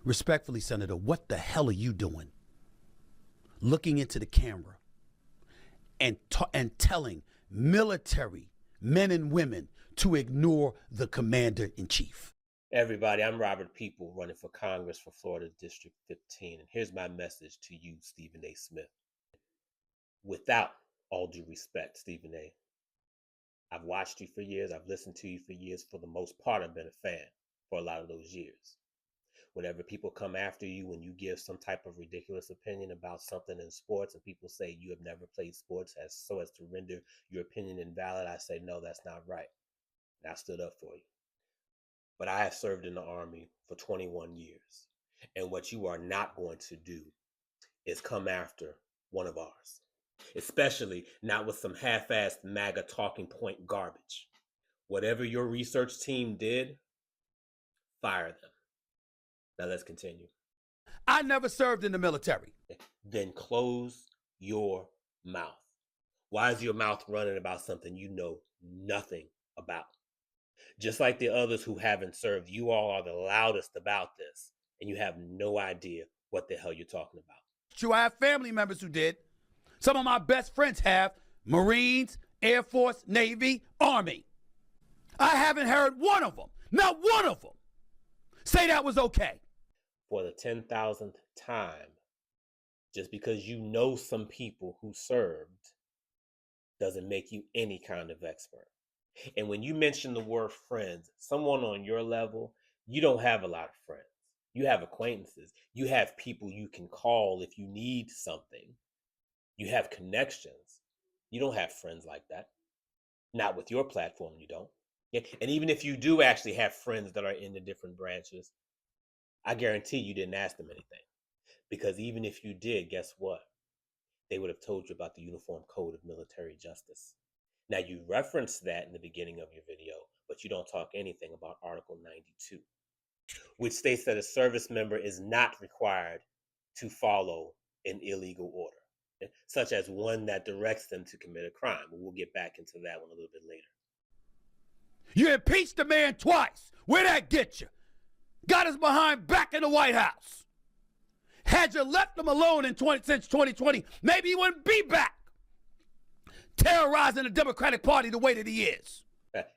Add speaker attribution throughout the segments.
Speaker 1: Respectfully, Senator, what the hell are you doing? Looking into the camera and telling military men and women to ignore the commander-in-chief.
Speaker 2: Everybody, I'm Robert People, running for Congress for Florida District 15, and here's my message to you, Stephen A. Smith. Without all due respect, Stephen A., I've watched you for years, I've listened to you for years. For the most part, I've been a fan for a lot of those years. Whenever people come after you when you give some type of ridiculous opinion about something in sports and people say you have never played sports so as to render your opinion invalid, I say, no, that's not right. And I stood up for you. But I have served in the Army for 21 years. And what you are not going to do is come after one of ours, especially not with some half-assed MAGA talking point garbage. Whatever your research team did, fire them. Now let's continue.
Speaker 1: I never served in the military.
Speaker 2: Then close your mouth. Why is your mouth running about something you know nothing about? Just like the others who haven't served, you all are the loudest about this, and you have no idea what the hell you're talking about.
Speaker 1: True, I have family members who did. Some of my best friends have. Marines, Air Force, Navy, Army. I haven't heard one of them, not one of them, say that was okay.
Speaker 2: For the 10,000th time, just because you know some people who served doesn't make you any kind of expert. And when you mention the word friends, someone on your level, you don't have a lot of friends. You have acquaintances. You have people you can call if you need something. You have connections. You don't have friends like that. Not with your platform, you don't. And even if you do actually have friends that are in the different branches, I guarantee you didn't ask them anything. Because even if you did, guess what? They would have told you about the Uniform Code of Military Justice. Now, you referenced that in the beginning of your video, but you don't talk anything about Article 92, which states that a service member is not required to follow an illegal order, such as one that directs them to commit a crime. We'll get back into that one a little bit later.
Speaker 1: You impeached the man twice. Where'd that get you? Got his behind back in the White House. Had you left him alone since 2020, maybe he wouldn't be back terrorizing the Democratic Party the way that he is.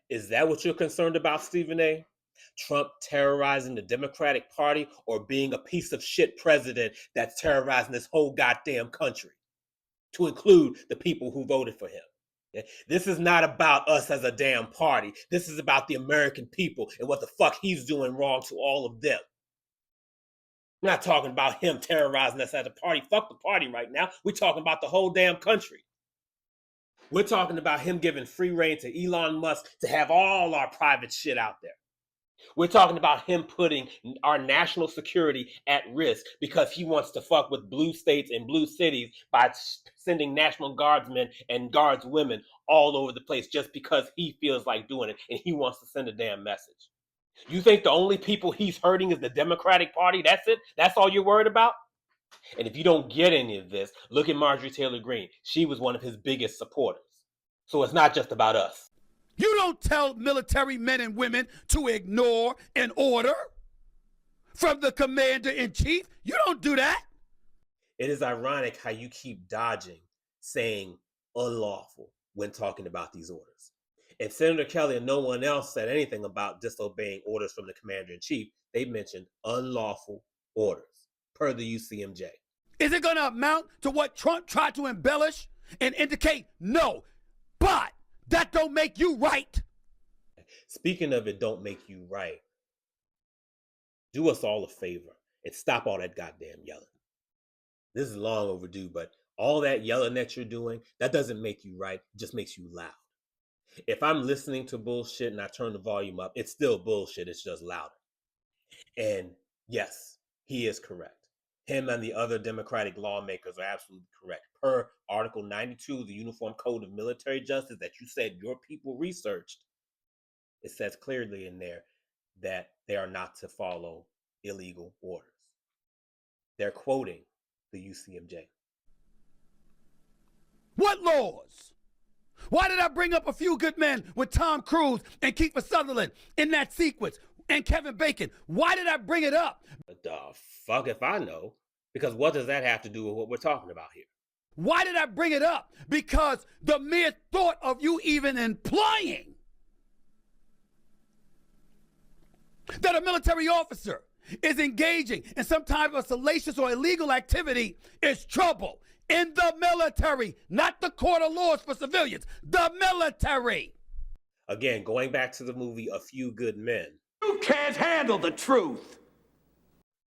Speaker 2: Is that what you're concerned about, Stephen A.? Trump terrorizing the Democratic Party, or being a piece of shit president that's terrorizing this whole goddamn country, to include the people who voted for him? This is not about us as a damn party. This is about the American people and what the fuck he's doing wrong to all of them. I'm not talking about him terrorizing us as a party. Fuck the party right now. We're talking about the whole damn country. We're talking about him giving free rein to Elon Musk to have all our private shit out there. We're talking about him putting our national security at risk because he wants to fuck with blue states and blue cities by sending National Guardsmen and guardswomen all over the place just because he feels like doing it and he wants to send a damn message. You think the only people he's hurting is the Democratic Party? That's it? That's all you're worried about? And if you don't get any of this, look at Marjorie Taylor Greene. She was one of his biggest supporters. So it's not just about us.
Speaker 1: You don't tell military men and women to ignore an order from the commander-in-chief. You don't do that.
Speaker 2: It is ironic how you keep dodging saying unlawful when talking about these orders. And Senator Kelly and no one else said anything about disobeying orders from the commander-in-chief. They mentioned unlawful orders per the UCMJ.
Speaker 1: Is it going to amount to what Trump tried to embellish and indicate? No, but that don't make you right.
Speaker 2: Speaking of it don't make you right, do us all a favor and stop all that goddamn yelling. This is long overdue, but all that yelling that you're doing, that doesn't make you right, it just makes you loud. If I'm listening to bullshit and I turn the volume up, it's still bullshit, it's just louder. And yes, he is correct. Him and the other Democratic lawmakers are absolutely correct. Per Article 92 of the Uniform Code of Military Justice that you said your people researched, it says clearly in there that they are not to follow illegal orders. They're quoting the UCMJ.
Speaker 1: What laws? Why did I bring up A Few Good Men with Tom Cruise and Kiefer Sutherland in that sequence? and Kevin Bacon. Why did I bring it up?
Speaker 2: The fuck if I know. Because what does that have to do with what we're talking about here?
Speaker 1: Why did I bring it up? Because the mere thought of you even implying that a military officer is engaging in some type of salacious or illegal activity is trouble in the military, not the court of laws for civilians, the military.
Speaker 2: Again, going back to the movie A Few Good Men.
Speaker 3: You can't handle the truth.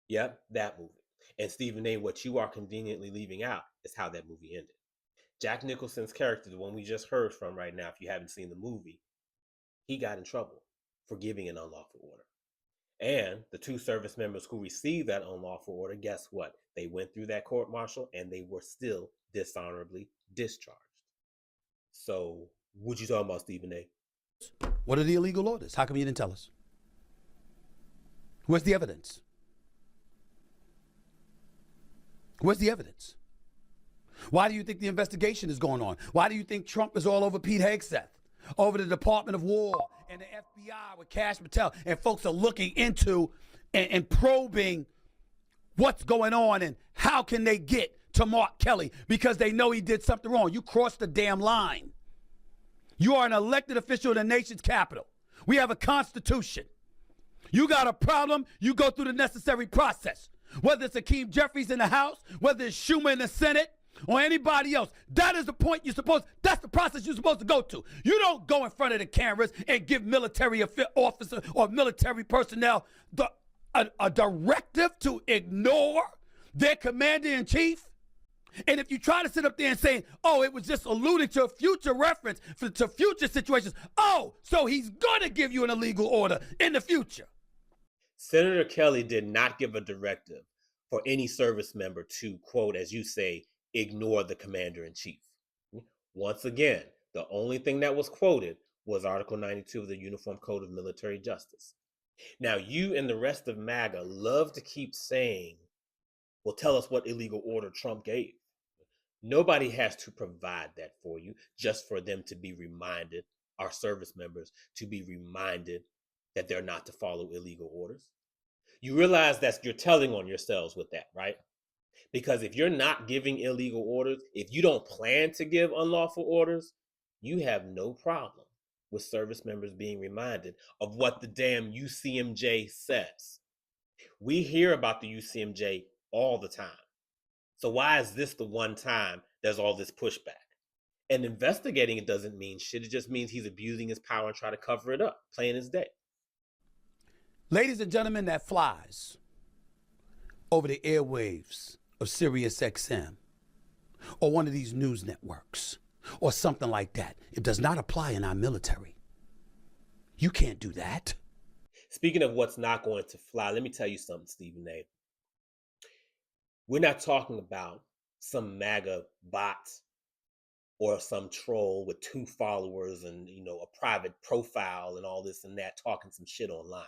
Speaker 2: Yep, that movie. And Stephen A., what you are conveniently leaving out is how that movie ended. Jack Nicholson's character, the one we just heard from right now, if you haven't seen the movie, he got in trouble for giving an unlawful order. And the two service members who received that unlawful order, guess what? They went through that court martial and they were still dishonorably discharged. So, what you talking about, Stephen A.?
Speaker 1: What are the illegal orders? How come you didn't tell us? Where's the evidence? Where's the evidence? Why do you think the investigation is going on? Why do you think Trump is all over Pete Hegseth, over the Department of War and the FBI with Kash Patel, and folks are looking into and probing what's going on and how can they get to Mark Kelly because they know he did something wrong? You crossed the damn line. You are an elected official in the nation's capital. We have a constitution. You got a problem, you go through the necessary process. Whether it's Hakeem Jeffries in the House, whether it's Schumer in the Senate, or anybody else, that is the point that's the process you're supposed to go to. You don't go in front of the cameras and give military officer or military personnel a directive to ignore their commander-in-chief. And if you try to sit up there and say, oh, it was just alluding to a future reference to future situations, oh, so he's going to give you an illegal order in the future.
Speaker 2: Senator Kelly did not give a directive for any service member to, quote, as you say, ignore the commander-in-chief. Once again, the only thing that was quoted was Article 92 of the Uniform Code of Military Justice. Now, you and the rest of MAGA love to keep saying, well, tell us what illegal order Trump gave. Nobody has to provide that for you, just for them to be reminded, our service members, to be reminded that they're not to follow illegal orders. You realize that you're telling on yourselves with that, right? Because if you're not giving illegal orders, if you don't plan to give unlawful orders, you have no problem with service members being reminded of what the damn UCMJ says. We hear about the UCMJ all the time. So why is this the one time there's all this pushback? And investigating it doesn't mean shit. It just means he's abusing his power and trying to cover it up, playing his day.
Speaker 1: Ladies and gentlemen, that flies over the airwaves of Sirius XM or one of these news networks or something like that. It does not apply in our military. You can't do that.
Speaker 2: Speaking of what's not going to fly, let me tell you something, Stephen A. We're not talking about some MAGA bot or some troll with 2 followers and, a private profile and all this and that talking some shit online.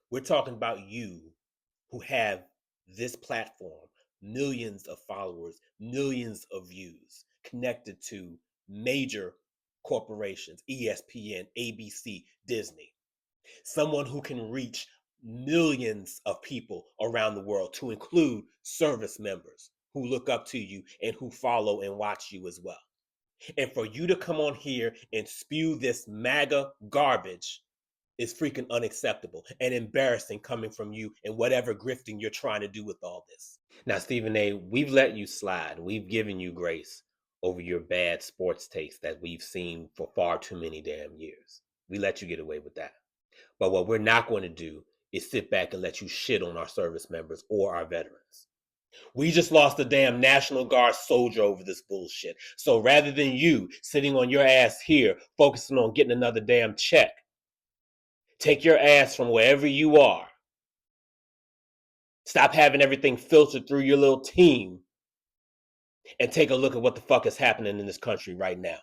Speaker 2: We're talking about you who have this platform, millions of followers, millions of views, connected to major corporations, ESPN, ABC, Disney. Someone who can reach millions of people around the world, to include service members who look up to you and who follow and watch you as well. And for you to come on here and spew this MAGA garbage is freaking unacceptable and embarrassing coming from you and whatever grifting you're trying to do with all this. Now, Stephen A., we've let you slide. We've given you grace over your bad sports taste that we've seen for far too many damn years. We let you get away with that. But what we're not going to do is sit back and let you shit on our service members or our veterans. We just lost a damn National Guard soldier over this bullshit. So rather than you sitting on your ass here, focusing on getting another damn check, take your ass from wherever you are. Stop having everything filtered through your little team and take a look at what the fuck is happening in this country right now.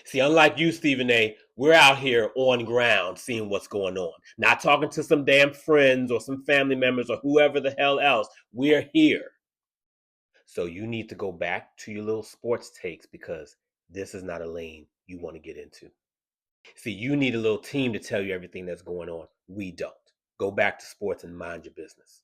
Speaker 2: See, unlike you, Stephen A., we're out here on ground seeing what's going on. Not talking to some damn friends or some family members or whoever the hell else. We're here. So you need to go back to your little sports takes because this is not a lane you want to get into. See, you need a little team to tell you everything that's going on. We don't. Go back to sports and mind your business.